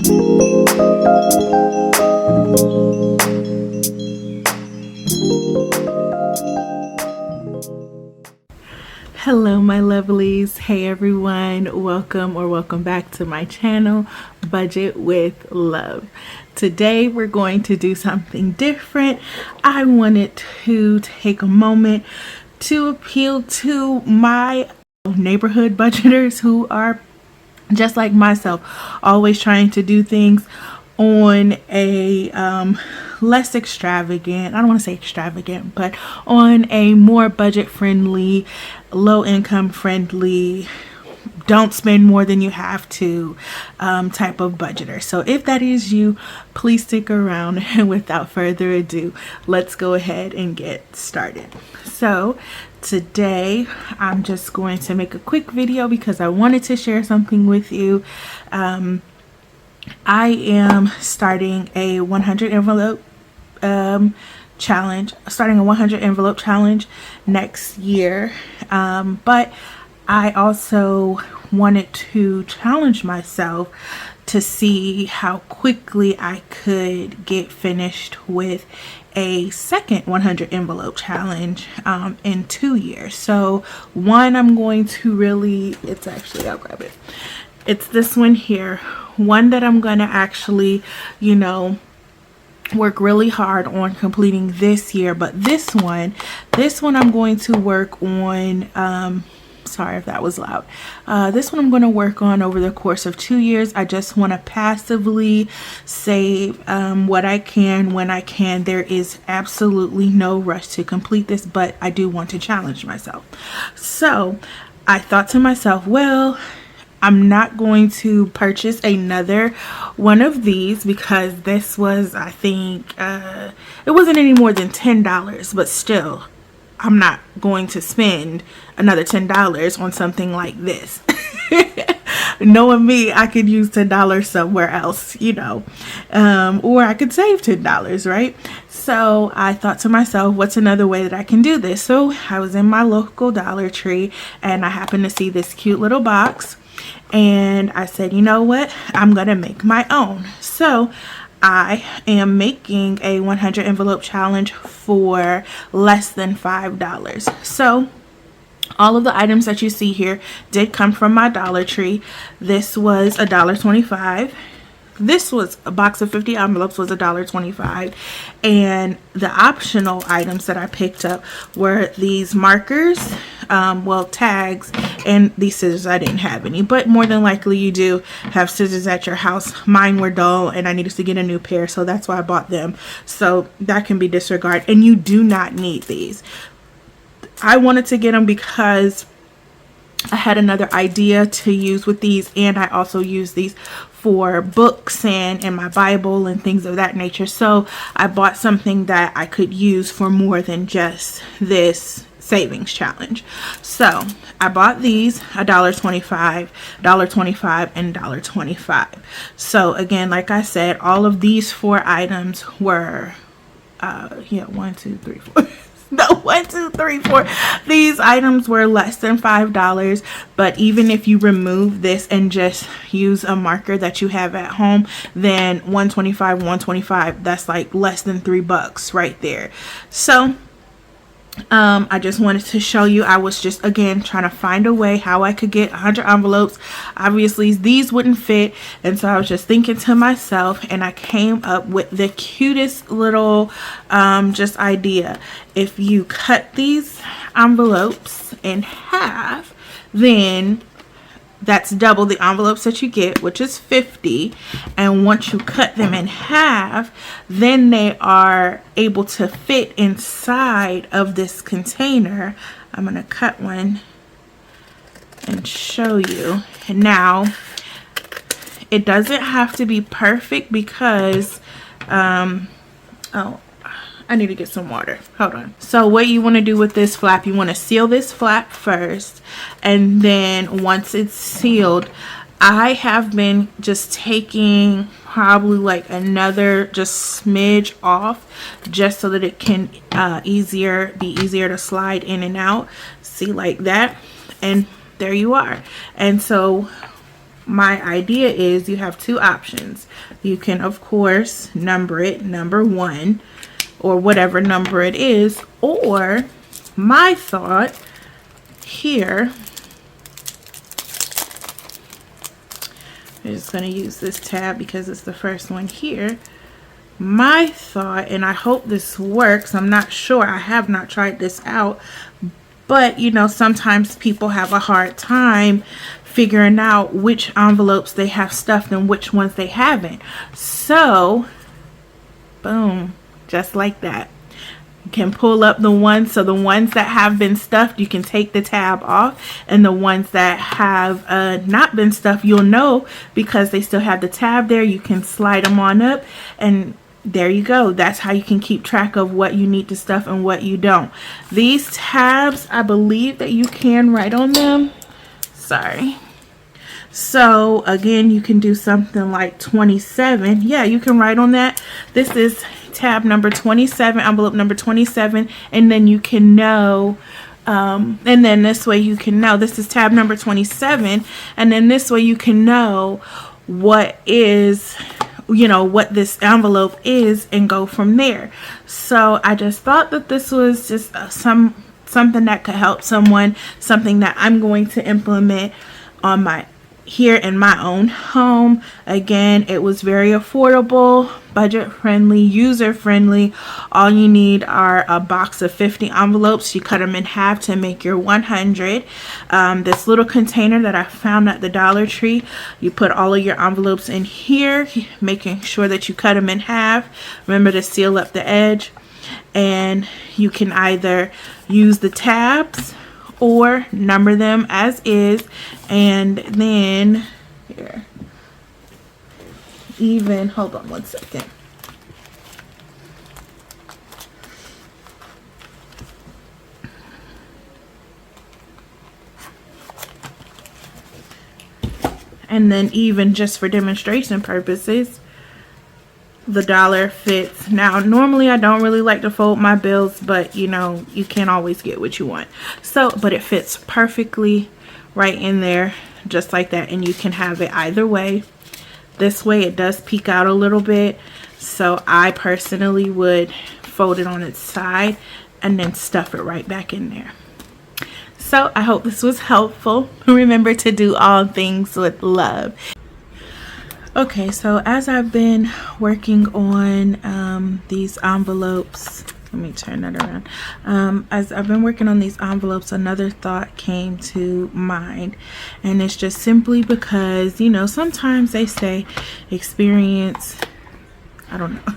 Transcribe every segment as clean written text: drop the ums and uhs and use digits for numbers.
Hello my lovelies. Hey everyone, welcome back to my channel, Budget with Love. Today we're going to do something different. I wanted to take a moment to appeal to my neighborhood budgeters who are just like myself, always trying to do things on a less extravagant, I don't want to say extravagant, but on a more budget friendly, low income friendly, don't spend more than you have to type of budgeter. So if that is you, please stick around, and without further ado, let's go ahead and get started. So today I'm just going to make a quick video because I wanted to share something with you. I am starting a 100 envelope challenge, next year, but I also wanted to challenge myself to see how quickly I could get finished with a second 100 envelope challenge in 2 years. So one, I'm going to really, it's actually, I'll grab it. It's this one here, one that I'm going to actually, work really hard on completing this year. But this one I'm going to work on, sorry if that was loud. This one I'm going to work on over the course of 2 years. I just want to passively save what I can when I can. There is absolutely no rush to complete this, but I do want to challenge myself. So I thought to myself, well, I'm not going to purchase another one of these because this was, I think, it wasn't any more than $10, but still, I'm not going to spend another $10 on something like this. Knowing me, I could use $10 somewhere else, or I could save $10, right? So I thought to myself, what's another way that I can do this? So I was in my local Dollar Tree and I happened to see this cute little box. And I said, you know what? I'm going to make my own. So I am making a 100 envelope challenge for less than $5. So all of the items that you see here did come from my Dollar Tree. This was $1.25. This was a box of 50 envelopes was $1.25, and the optional items that I picked up were these markers, tags, and these scissors. I didn't have any, but more than likely you do have scissors at your house. Mine were dull and I needed to get a new pair, so that's why I bought them. So that can be disregarded, and you do not need these. I wanted to get them because I had another idea to use with these, and I also use these for books and my Bible and things of that nature. So I bought something that I could use for more than just this savings challenge. So I bought these $1.25, $1.25, and $1.25. So again, like I said, all of these 4 items were 1, 2, 3, 4. No, 1, 2, 3, 4. These items were less than $5, but even if you remove this and just use a marker that you have at home, then $1.25, that's like less than $3 right there. So I just wanted to show you. I was just, again, trying to find a way how I could get 100 envelopes. Obviously these wouldn't fit, and so I was just thinking to myself, and I came up with the cutest little just idea. If you cut these envelopes in half, then that's double the envelopes that you get, which is 50. And once you cut them in half, then they are able to fit inside of this container. I'm going to cut one and show you. Now, it doesn't have to be perfect because, I need to get some water. Hold on. So what you want to do with this flap, you want to seal this flap first, and then once it's sealed, I have been just taking probably like another just smidge off, just so that it can be easier to slide in and out. See, like that, and there you are. And so my idea is you have two options. You can, of course, number it, number 1, or whatever number it is, or my thought here, I'm just going to use this tab because it's the first one here. My thought, and I hope this works, I'm not sure, I have not tried this out, but you know, sometimes people have a hard time figuring out which envelopes they have stuffed and which ones they haven't. So, boom, just like that. You can pull up the ones, so the ones that have been stuffed, you can take the tab off, and the ones that have not been stuffed, you'll know because they still have the tab there. You can slide them on up, and there you go. That's how you can keep track of what you need to stuff and what you don't. These tabs, I believe that you can write on them. Sorry. So again, you can do something like 27. Yeah, you can write on that. This is tab number 27, envelope number 27, and then you can know, and then this way you can know this is tab number 27, and then this way you can know what is, you know, what this envelope is, and go from there. So I just thought that this was just something that could help someone, something that I'm going to implement on my here in my own home. Again, it was very affordable, budget friendly, user friendly. All you need are a box of 50 envelopes. You cut them in half to make your 100. This little container that I found at the Dollar Tree, you put all of your envelopes in here, making sure that you cut them in half. Remember to seal up the edge, and you can either use the tabs or number them as is, and then here, even, hold on one second. And then even just for demonstration purposes, the dollar fits. Now normally I don't really like to fold my bills, but you know, you can't always get what you want. So, but it fits perfectly right in there, just like that. And you can have it either way. This way it does peek out a little bit, so I personally would fold it on its side and then stuff it right back in there. So I hope this was helpful. Remember to do all things with love. Okay, so as I've been working on these envelopes, let me turn that around. As I've been working on these envelopes, another thought came to mind, and it's just simply because, you know, sometimes they say experience, I don't know.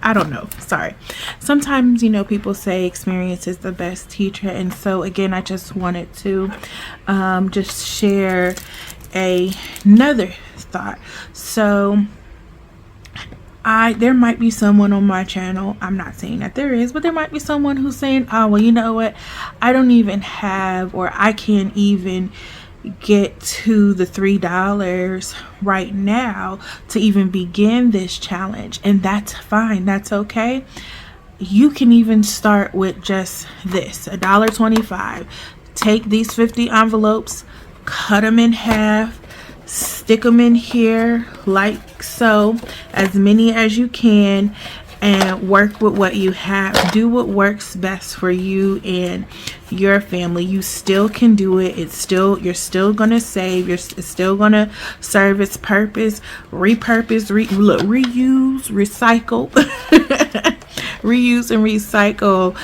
I don't know, sorry. Sometimes, you know, people say experience is the best teacher, and so again, I just wanted to just share another thought. So there might be someone on my channel, I'm not saying that there is, but there might be someone who's saying, oh well, you know what, I don't even have, or I can't even get to the $3 right now to even begin this challenge. And that's fine, that's okay. You can even start with just this, $1.25. Take these 50 envelopes, cut them in half, stick them in here like so, as many as you can, and work with what you have. Do what works best for you and your family. You still can do it. You're still gonna save. It's still gonna serve its purpose. Reuse, recycle. Reuse and recycle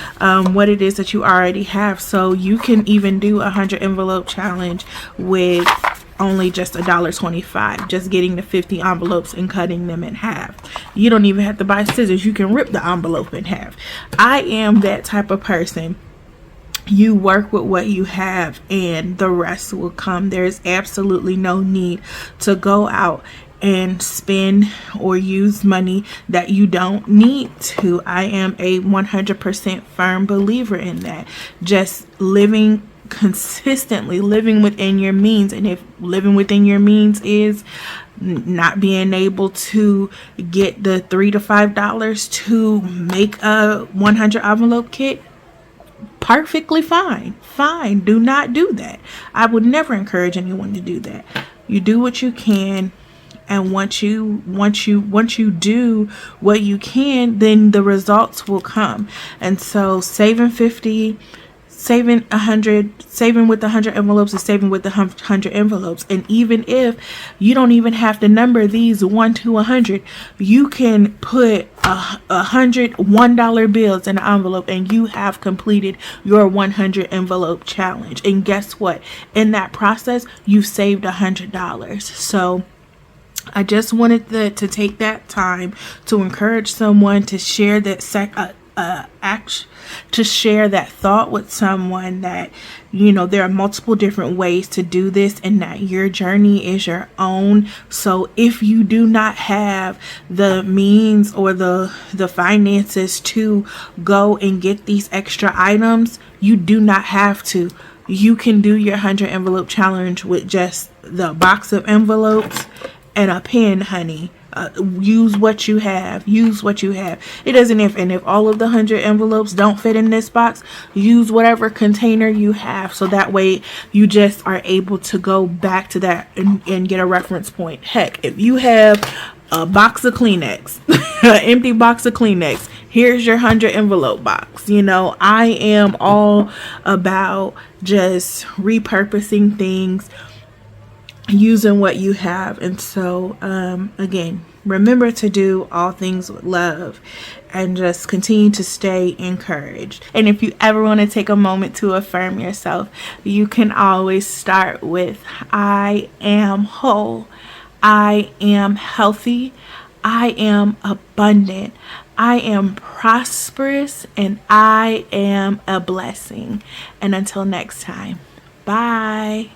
what it is that you already have. So you can even do a 100 envelope challenge with only just $1.25, just getting the 50 envelopes and cutting them in half. You don't even have to buy scissors. You can rip the envelope in half. I am that type of person. You work with what you have and the rest will come. There's absolutely no need to go out and spend or use money that you don't need to. I am a 100% firm believer in that. Just consistently living within your means. And if living within your means is not being able to get the $3 to $5 to make a 100 envelope kit, perfectly fine. Do not do that. I would never encourage anyone to do that. You do what you can, and once you do what you can, then the results will come. And so saving 50, saving 100, saving with the 100 envelopes is saving with the 100 envelopes. And even if you don't even have to number these 1 to 100, you can put 100 $1 bills in an envelope, and you have completed your 100 envelope challenge. And guess what? In that process, you've saved $100. So I just wanted to take that time to encourage someone to share that to share that thought with someone, that there are multiple different ways to do this, and that your journey is your own. So if you do not have the means or the finances to go and get these extra items, you do not have to. You can do your 100 envelope challenge with just the box of envelopes and a pen, honey. Use what you have. It doesn't if all of the 100 envelopes don't fit in this box, use whatever container you have, so that way you just are able to go back to that and get a reference point. Heck, if you have a box of Kleenex, an empty box of Kleenex, here's your 100 envelope box. I am all about just repurposing things, using what you have. And so again, remember to do all things with love, and just continue to stay encouraged. And if you ever want to take a moment to affirm yourself, you can always start with, I am whole, I am healthy, I am abundant, I am prosperous, and I am a blessing. And until next time, bye.